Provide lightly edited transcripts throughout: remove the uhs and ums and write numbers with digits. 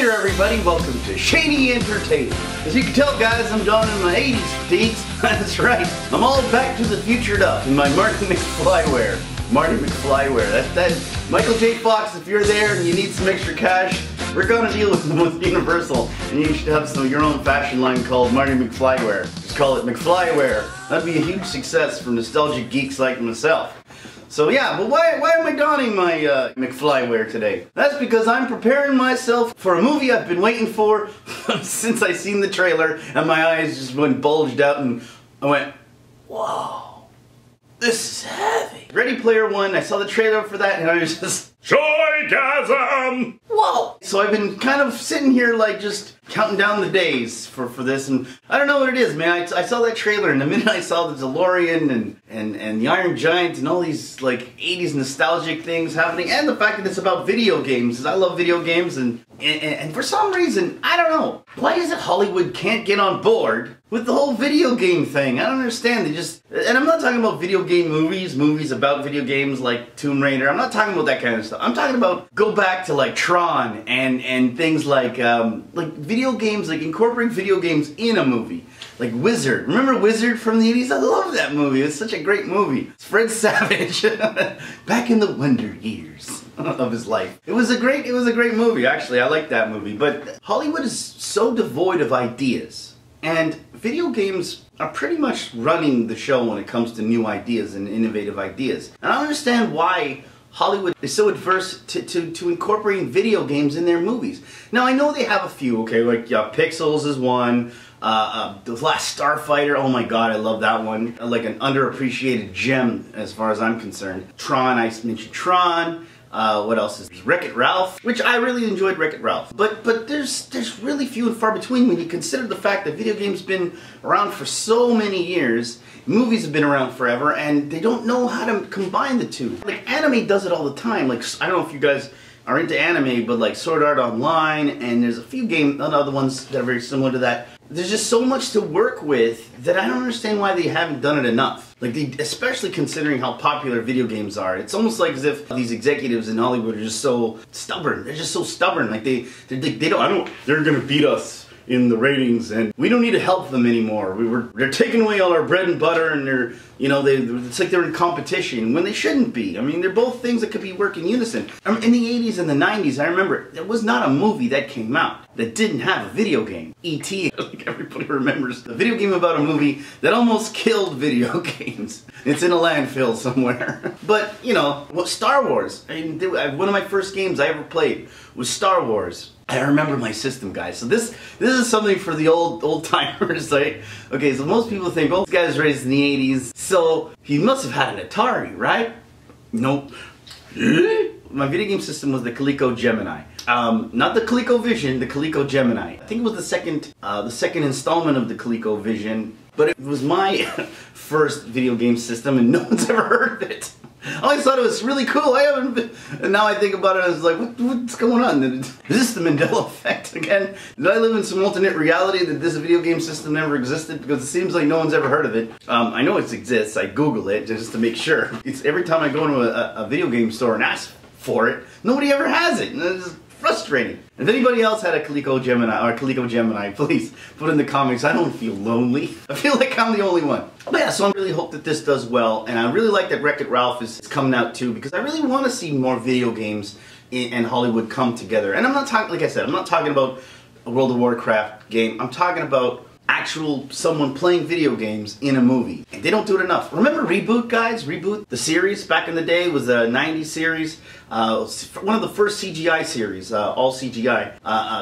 Hi there everybody, welcome to Shady Entertainment. As you can tell guys, I'm donning my 80s fatigues. That's right, I'm all back to the futured up in my Marty McFly wear. Marty McFly wear, that's Michael J. Fox, if you're there and you need some extra cash, we're gonna deal with Universal, and you should have some of your own fashion line called Marty McFly wear. Just call it McFly wear. That'd be a huge success for nostalgic geeks like myself. So yeah, but why am I donning my McFly wear today? That's because I'm preparing myself for a movie I've been waiting for since I seen the trailer, and my eyes just went bulged out and I went, whoa, this is heavy. Ready Player One, I saw the trailer for that and I was just, joygasm! Whoa! So I've been kind of sitting here like just counting down the days for this, and I don't know what it is, man. I saw that trailer and the minute I saw the DeLorean and the Iron Giant and all these like 80s nostalgic things happening, and the fact that it's about video games, because I love video games, and for some reason, I don't know, why is it Hollywood can't get on board with the whole video game thing? I don't understand. They just, and I'm not talking about video game movies about video games like Tomb Raider. I'm not talking about that kind of stuff. I'm talking about go back to like Tron and things like video games, like incorporating video games in a movie. Like Wizard. Remember Wizard from the 80s? I love that movie. It's such a great movie. It's Fred Savage back in the wonder years of his life. It was a great movie, actually. I like that movie. But Hollywood is so devoid of ideas. And video games are pretty much running the show when it comes to new ideas and innovative ideas. And I don't understand why Hollywood is so adverse to incorporating video games in their movies. Now I know they have a few, okay, like Pixels is one, The Last Starfighter, oh my god, I love that one. Like an underappreciated gem as far as I'm concerned. Tron, I mentioned Tron. What else is there? Wreck-It Ralph, which I really enjoyed Wreck-It Ralph. But there's really few and far between when you consider the fact that video games been around for so many years, movies have been around forever, and they don't know how to combine the two. Like anime does it all the time. Like, I don't know if you guys are into anime, but like Sword Art Online, and there's a few other ones that are very similar to that. There's just so much to work with that I don't understand why they haven't done it enough. Like, especially considering how popular video games are. It's almost like as if these executives in Hollywood are just so stubborn. They're just so stubborn. Like they're gonna beat us in the ratings, and we don't need to help them anymore. They're taking away all our bread and butter, and they're, you know, it's like they're in competition when they shouldn't be. I mean, they're both things that could be working in unison. In the 80s and the 90s, I remember there was not a movie that came out that didn't have a video game. E.T., like everybody remembers, a video game about a movie that almost killed video games. It's in a landfill somewhere. But, you know, Star Wars. I mean, one of my first games I ever played was Star Wars. I remember my system, guys. So this is something for the old timers, right? Okay, so most people think, oh, this guy was raised in the 80s, so he must have had an Atari, right? Nope. My video game system was the Coleco Gemini. Not the Coleco Vision, the Coleco Gemini. I think it was the second installment of the Coleco Vision, but it was my first video game system, and no one's ever heard of it. I always thought it was really cool. And now I think about it, I was like, what's going on? Is this the Mandela effect again? Did I live in some alternate reality that this video game system never existed? Because it seems like no one's ever heard of it. I know it exists. I Google it just to make sure. It's every time I go into a video game store and ask for it, nobody ever has it. And it's frustrating. If anybody else had a Coleco Gemini, please put in the comments. I don't feel lonely. I feel like I'm the only one. But yeah, so I really hope that this does well, and I really like that Wreck-It Ralph is coming out too, because I really want to see more video games and Hollywood come together. And I'm not talking, like I said, I'm not talking about a World of Warcraft game. I'm talking about actual someone playing video games in a movie. And they don't do it enough. Remember Reboot, guys? Reboot, the series back in the day, was a 90s series. One of the first CGI series, all CGI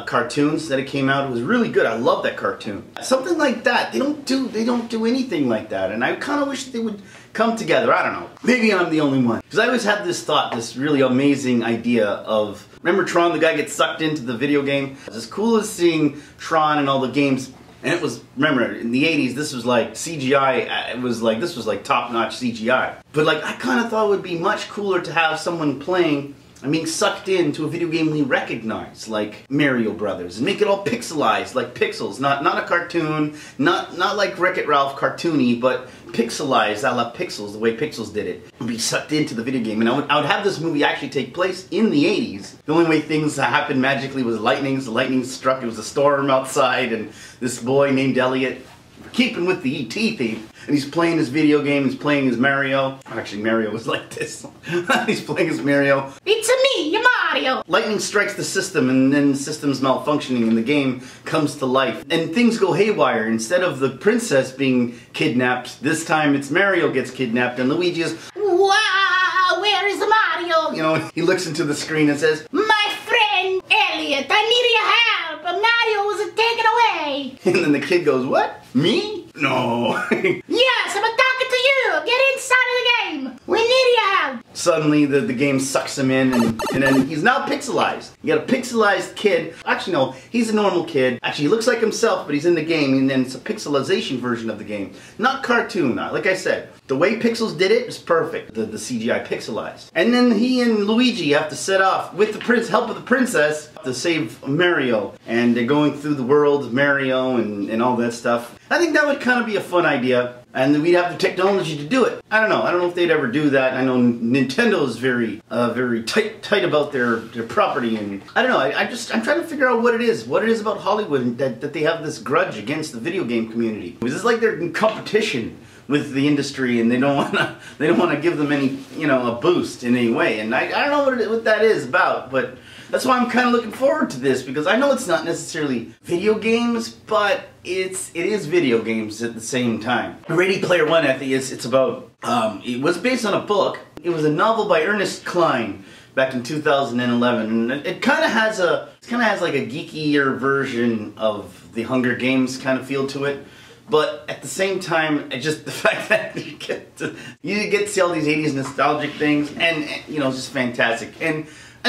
cartoons that it came out. It was really good. I love that cartoon. Something like that. They don't do anything like that. And I kind of wish they would come together. I don't know. Maybe I'm the only one. Because I always had this thought, this really amazing idea of, remember Tron, the guy gets sucked into the video game? It's as cool as seeing Tron and all the games. And it was, remember, in the 80s, this was like CGI, this was like top-notch CGI. But like, I kind of thought it would be much cooler to have someone playing I'm being sucked into a video game we recognize, like Mario Brothers, and make it all pixelized, like Pixels, not a cartoon, not like Wreck-It Ralph cartoony, but pixelized, a la Pixels, the way Pixels did it. I'd be sucked into the video game, and I would have this movie actually take place in the 80s. The only way things happened magically was lightning. So lightning struck, it was a storm outside, and this boy named Elliot, keeping with the E.T. theme, and he's playing his video game, he's playing his Mario. Actually, Mario was like this. He's playing his Mario. It's me, your Mario! Lightning strikes the system, and then the system's malfunctioning, and the game comes to life. And things go haywire. Instead of the princess being kidnapped, this time it's Mario gets kidnapped, and Luigi is, wow, where is Mario? You know, he looks into the screen and says, my friend Elliot, I need your help! Mario was taken away! And then the kid goes, what? Me? No. Yes, I'm talking to you! Get inside of the game! We need your help! Suddenly the game sucks him in, and then he's now pixelized. You got a pixelized kid. Actually no, he's a normal kid. Actually he looks like himself, but he's in the game, and then it's a pixelization version of the game. Not cartoon, like I said. The way Pixels did it is perfect. The CGI pixelized. And then he and Luigi have to set off with the help of the princess to save Mario. And they're going through the world of Mario and all that stuff. I think that would kind of be a fun idea. And we'd have the technology to do it. I don't know if they'd ever do that. I know Nintendo is very tight about their property, and I don't know. I'm trying to figure out what it is about Hollywood that they have this grudge against the video game community. Is this like they're in competition with the industry, and they don't want to give them any, a boost in any way? And I don't know what that is about, but that's why I'm kind of looking forward to this, because I know it's not necessarily video games, but it is video games at the same time. Ready Player One, I think it's about, it was based on a book. It was a novel by Ernest Cline back in 2011, and it kind of has like a geekier version of the Hunger Games kind of feel to it. But at the same time, just the fact that you get to see all these 80s nostalgic things, and it's just fantastic. And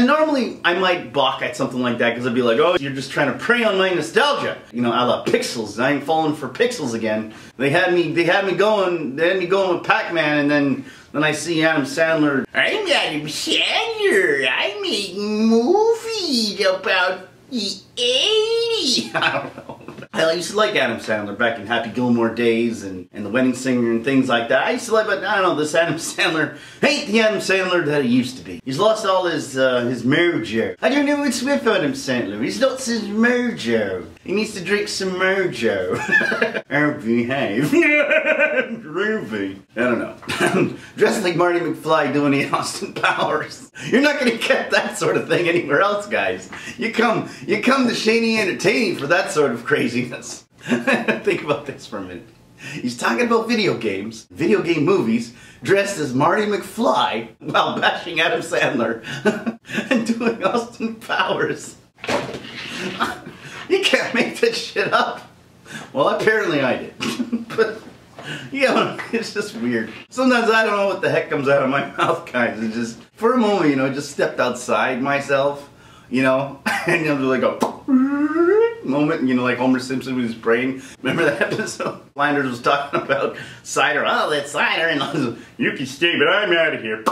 normally I might balk at something like that because I'd be like, oh, you're just trying to prey on my nostalgia. A la Pixels. I ain't falling for Pixels again. They had me going with Pac-Man, and then I see Adam Sandler. I'm Adam Sandler. I make movies about the 80s. I don't know. I used to like Adam Sandler back in Happy Gilmore days and The Wedding Singer and things like that. I used to like, but I don't know, this Adam Sandler ain't the Adam Sandler that he used to be. He's lost all his mojo. I don't know what's with Adam Sandler. He's lost his mojo. He needs to drink some mojo. Or behave. Ruby. I don't know. Dressed like Marty McFly doing the Austin Powers. You're not gonna get that sort of thing anywhere else, guys. You come to Shaney Entertaining for that sort of craziness. Think about this for a minute. He's talking about video games, video game movies, dressed as Marty McFly while bashing Adam Sandler and doing Austin Powers. You can't make that shit up. Well, apparently I did. But it's just weird. Sometimes I don't know what the heck comes out of my mouth, guys. It's just, for a moment, just stepped outside myself, and like a moment, like Homer Simpson with his brain. Remember that episode? Flanders was talking about cider. Oh, that's cider. And I was, you can stay, but I'm out of here.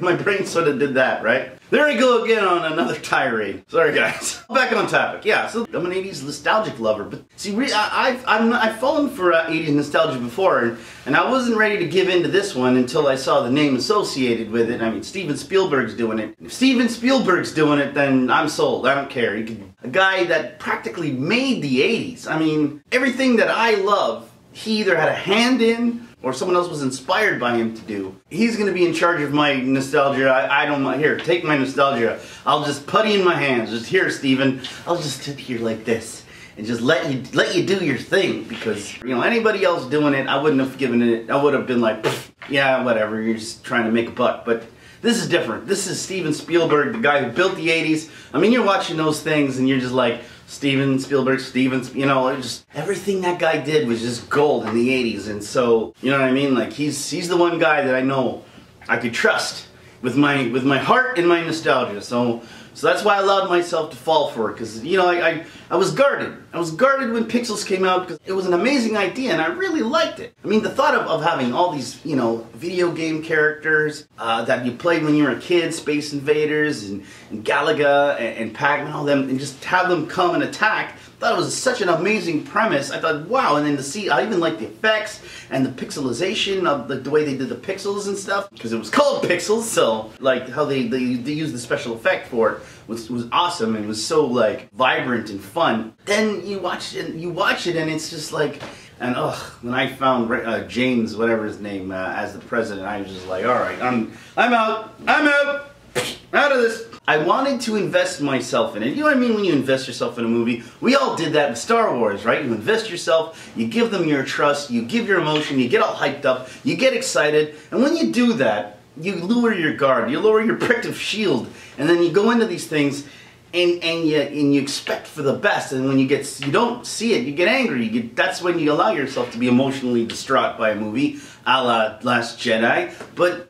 My brain sort of did that, right? There I go again on another tirade. Sorry, guys. Back on topic. Yeah, so I'm an 80s nostalgic lover, but see, I've fallen for 80s nostalgia before, and I wasn't ready to give in to this one until I saw the name associated with it. I mean, Steven Spielberg's doing it. If Steven Spielberg's doing it, then I'm sold. I don't care. A guy that practically made the 80s. I mean, everything that I love, he either had a hand in or someone else was inspired by him to do. He's going to be in charge of my nostalgia. I don't mind. Here, take my nostalgia. I'll just putty in my hands. Just here, Steven. I'll just sit here like this and just let you do your thing, because anybody else doing it, I wouldn't have given it. I would have been like, yeah, whatever. You're just trying to make a buck. But this is different. This is Steven Spielberg, the guy who built the 80s. I mean, you're watching those things and you're just like, Steven Spielberg, just everything that guy did was just gold in the 80s. And so, you know what I mean? Like, he's the one guy that I know I could trust with my heart and my nostalgia. So So that's why I allowed myself to fall for it, because, you know, I was guarded. I was guarded when Pixels came out because it was an amazing idea and I really liked it. I mean, the thought of having all these, you know, video game characters that you played when you were a kid, Space Invaders and Galaga and Pac-Man, all them, and just have them come and attack. I thought it was such an amazing premise. I thought, wow, and then to see, I even liked the effects and the pixelization of the way they did the pixels and stuff, because it was called Pixels, so like how they used the special effect for it was awesome and was so like vibrant and fun. Then you watch it and it's just like, and when I found James, whatever his name, as the president, I was just like, all right, I'm out of this. I wanted to invest myself in it. You know what I mean when you invest yourself in a movie? We all did that with Star Wars, right? You invest yourself, you give them your trust, you give your emotion, you get all hyped up, you get excited, and when you do that, you lower your guard, you lower your protective shield, and then you go into these things and you expect for the best, and when you don't see it, you get angry. That's when you allow yourself to be emotionally distraught by a movie, a la Last Jedi.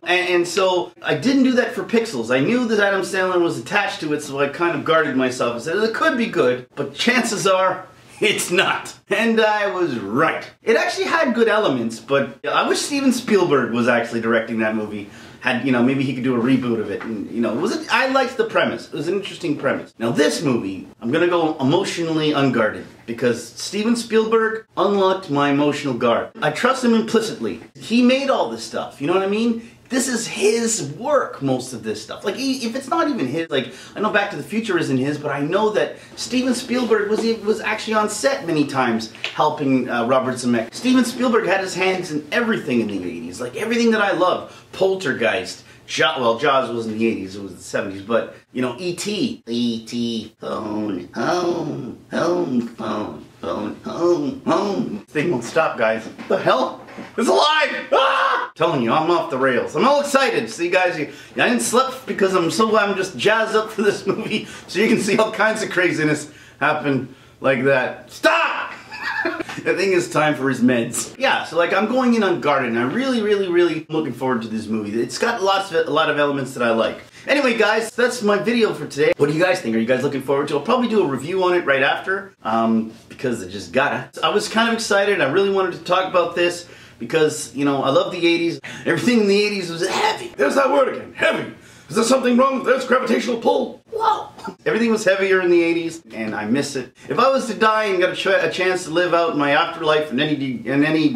And so I didn't do that for Pixels. I knew that Adam Sandler was attached to it, so I kind of guarded myself and said it could be good, but chances are it's not. And I was right. It actually had good elements, but I wish Steven Spielberg was actually directing that movie. You know, maybe he could do a reboot of it. And, you know, I liked the premise. It was an interesting premise. Now this movie, I'm gonna go emotionally unguarded because Steven Spielberg unlocked my emotional guard. I trust him implicitly. He made all this stuff, you know what I mean? This is his work, most of this stuff. Like, if it's not even his, like, I know Back to the Future isn't his, but I know that Steven Spielberg was actually on set many times helping Robert Zemeckis. Steven Spielberg had his hands in everything in the 80s, like everything that I love. Poltergeist, well, Jaws was in the 80s, it was the 70s, but, you know, E.T. E.T. Phone, home, home, phone, phone, home, home. This thing won't stop, guys. What the hell? It's alive! Ah! I'm telling you, I'm off the rails. I'm all excited. See, guys, I didn't sleep because I'm just jazzed up for this movie, so you can see all kinds of craziness happen like that. Stop! I think it's time for his meds. Yeah, so like I'm going in unguarded, and I'm really looking forward to this movie. It's got a lot of elements that I like. Anyway, guys, that's my video for today. What do you guys think? Are you guys looking forward to it? I'll probably do a review on it right after, because I just gotta. I was kind of excited. I really wanted to talk about this because, you know, I love the 80s. Everything in the 80s was heavy. There's that word again, heavy. Is there something wrong with this gravitational pull? Whoa! Everything was heavier in the 80s, and I miss it. If I was to die and got a chance to live out my afterlife in any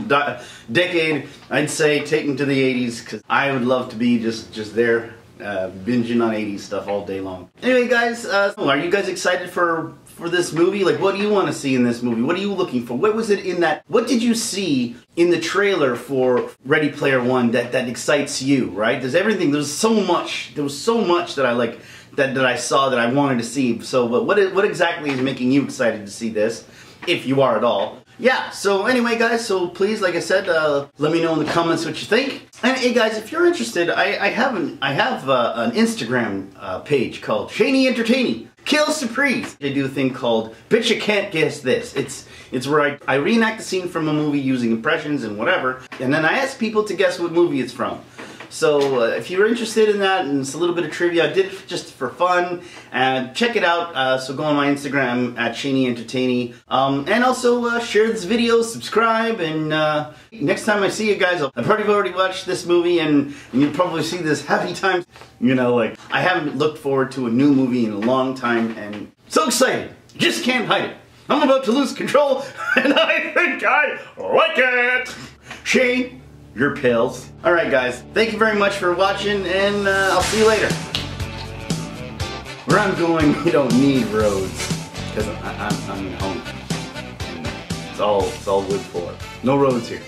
decade, I'd say take me to the 80s, because I would love to be just there, binging on 80s stuff all day long. Anyway, guys, are you guys excited for this movie? Like, what do you want to see in this movie? What are you looking for? What was it in that? What did you see in the trailer for Ready Player One that excites you, right? There was so much that I like, that I saw that I wanted to see. So what exactly is making you excited to see this, if you are at all? Yeah, so anyway, guys, so please, like I said, let me know in the comments what you think. And hey, guys, if you're interested, I have an Instagram page called Shaney Entertaining. Kill Surprise! I do a thing called Bitch You Can't Guess This. It's where I reenact a scene from a movie using impressions and whatever, and then I ask people to guess what movie it's from. So if you're interested in that, and it's a little bit of trivia, I did it just for fun, and check it out. So go on my Instagram at Shaney Entertaining, and also share this video, subscribe, and next time I see you guys, I've already watched this movie, and you'll probably see this happy times. You know, like, I haven't looked forward to a new movie in a long time, and so excited, just can't hide it. I'm about to lose control, and I think I like it. Shane, your pills. Alright, guys, thank you very much for watching, and I'll see you later. Where I'm going, we don't need roads, because I'm home. And it's all wood floor. No roads here.